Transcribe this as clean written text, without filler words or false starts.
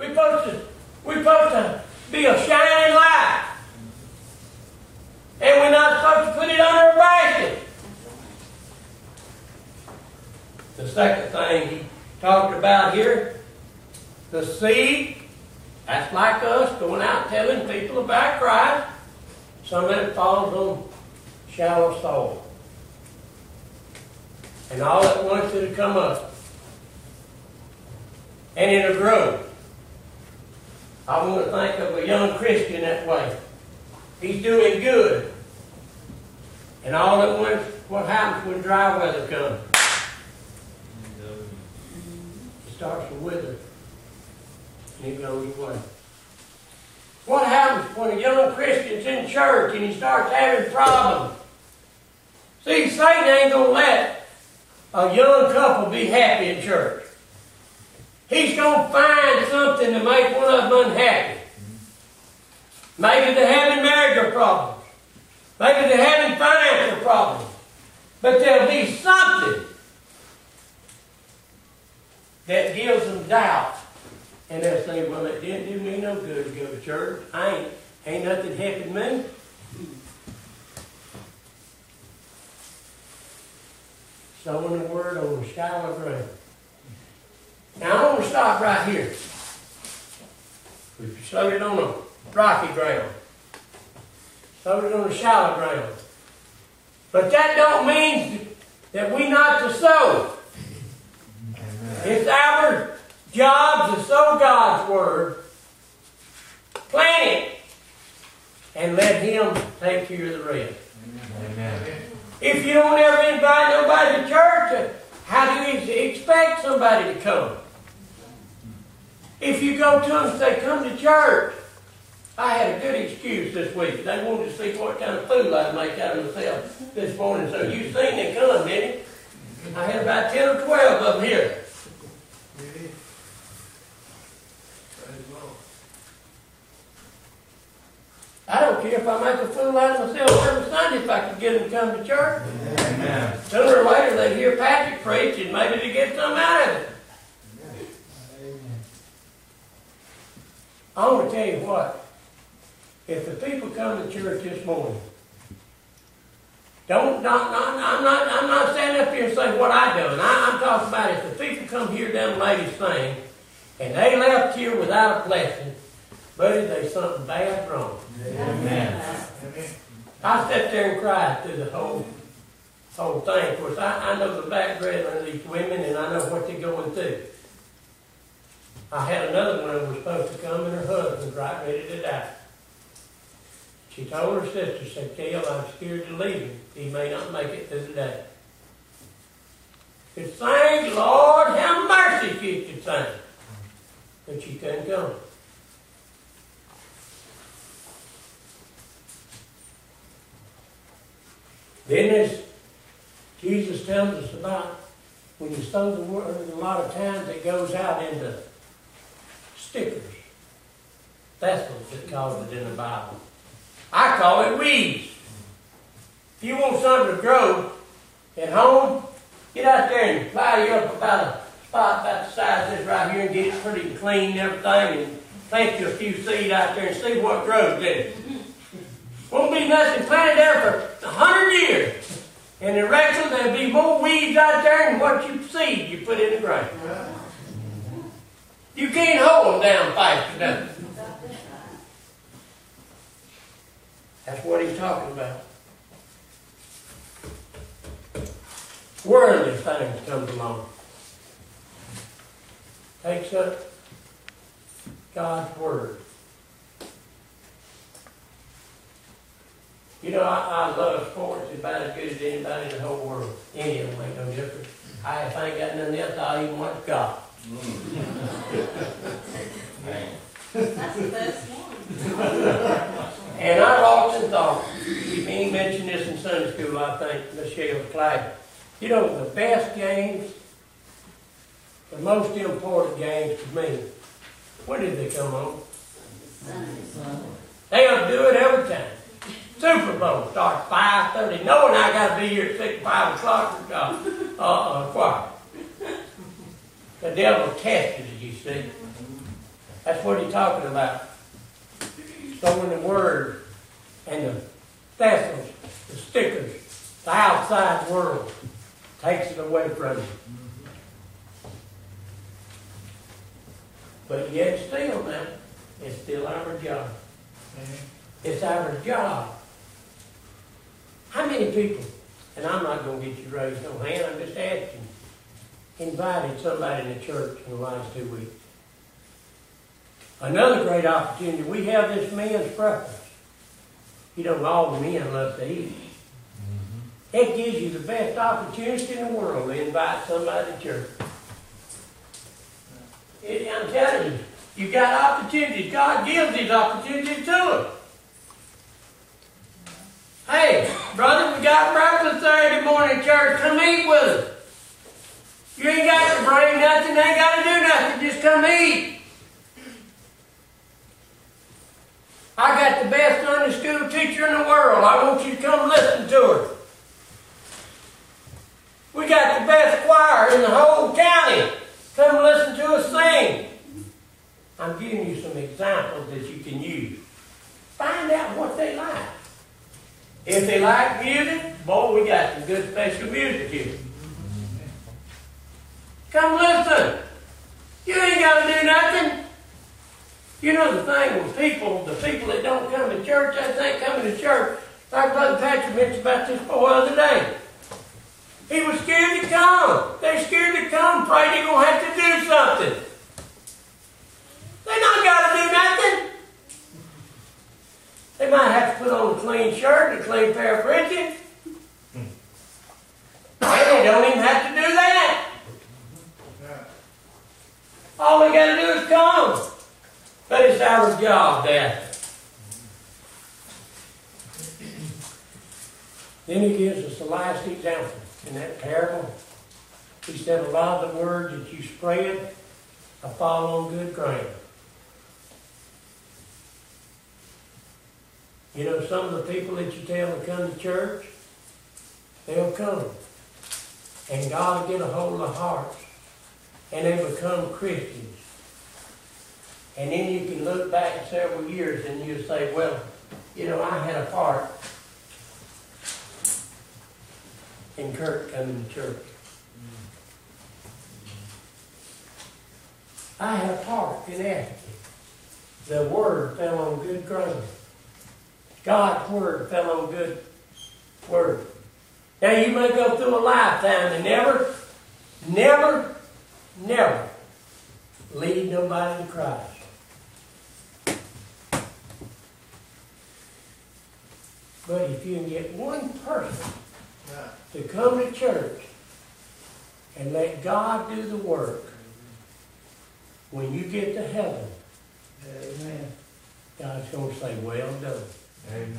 We're supposed to be a shining light. And we're not supposed to put it under a basket. The second thing he talked about here, the seed, that's like us going out telling people about Christ. Some of it falls on shallow soil. And all at once it'll come up. And it'll grow. I want to think of a young Christian that way. He's doing good. And all at once, what happens when dry weather comes? It starts to wither. And it goes away. What happens when a young Christian's in church and he starts having problems? See, Satan ain't going to let a young couple be happy in church. He's going to find something to make one of them unhappy. Maybe they're having marital problems. Maybe they're having financial problems. But there'll be something that gives them doubt. And they'll say, well, it didn't do me no good to go to church. Ain't nothing helping me. Sowing the word on shallow ground. Now, I want to stop right here. We've sowed it on a rocky ground. Sowed it on a shallow ground. But that don't mean that we not to sow. It's our job to sow God's word, plant it, and let Him take care of the rest. Amen. If you don't ever invite nobody to church, how do you expect somebody to come? If you go to them and say, come to church. I had a good excuse this week. They wanted to see what kind of fool I'd make out of myself this morning. So you seen them come, didn't you? I had about 10 or 12 of them here. I don't care if I make a fool out of myself every Sunday if I can get them to come to church. Amen. Sooner or later they hear Patrick preach and maybe they get something out of it. Amen. I want to tell you what. If the people come to church this morning, I'm not standing up here and saying what I done. I'm talking about if the people come here down the ladies' thing and they left here without a blessing, buddy, there's something bad wrong. Amen. I sat there and cried through the whole thing. Of course, I know the background of these women and I know what they're going through. I had another one who was supposed to come and her husband was right ready to die. She told her sister, said, Gail, I'm scared to leave him. He may not make it through the day. She could sing, Lord, have mercy, she could sing. But she couldn't come. Then as Jesus tells us about when you sow the word, a lot of times it goes out into stickers. Thistles, it calls it in the Bible. I call it weeds. If you want something to grow at home, get out there and plow you up about a spot about the size of this right here and get it pretty clean and everything and plant you a few seed out there and see what grows there. Won't be nothing planted there for 100 years. And the rest of there'll be more weeds out there than what you seed you put in the ground. You can't hold them down fast enough. That's what he's talking about. Worldly things come along. Takes up God's word. You know, I love sports about as good as anybody in the whole world. Any of them ain't no different. If I ain't got nothing else, I'll even watch golf. That's the best one. And I've often thought, he mentioned this in Sunday school, I think, Michelle's class. You know, the best games, the most important games to me, when did they come on? They ought to do it every time. Super Bowl starts 5:30, knowing I got to be here at 6, 5 o'clock for choir. The devil tested it, you see. That's what he's talking about. Throwing the word and the thistles, the stickers, the outside world takes it away from you. But yet still now, it's still our job. It's our job. How many people, and I'm not going to get you raised no hand, I'm just asking, invited somebody in the church in the last 2 weeks? Another great opportunity, we have this men's breakfast. You know, all the men love to eat. It gives you the best opportunity in the world to invite somebody to church. I'm telling you, you got opportunities. God gives these opportunities to us. Hey, brother, we got breakfast Saturday morning, church. Come eat with us. You ain't got to bring nothing, ain't got to do nothing. Just come eat. I got the best Sunday school teacher in the world. I want you to come listen to her. We got the best choir in the whole county. Come listen to us sing. I'm giving you some examples that you can use. Find out what they like. If they like music, boy, we got some good special music here. Come listen. You ain't got to do nothing. You know the thing with people, the people that don't come to church, they think coming to church, like Brother Patrick mentioned about this boy the other day. He was scared to come. They're scared to come, afraid they're going to have to do something. They not got to do nothing. They might have to put on a clean shirt and a clean pair of breeches. And they don't even have to do that. All they got to do is come. But it's our job there. Then he gives us the last example in that parable. He said a lot of the words that you spread will fall on good ground. You know, some of the people that you tell to come to church, they'll come. And God will get a hold of their hearts. And they become Christians. And then you can look back several years and you'll say, well, you know, I had a part in Kurt coming to church. I had a part in that. The Word fell on good ground. God's Word fell on good Word. Now you may go through a lifetime and never lead nobody to Christ. But if you can get one person to come to church and let God do the work, when you get to heaven, amen, God's going to say, well done. Amen.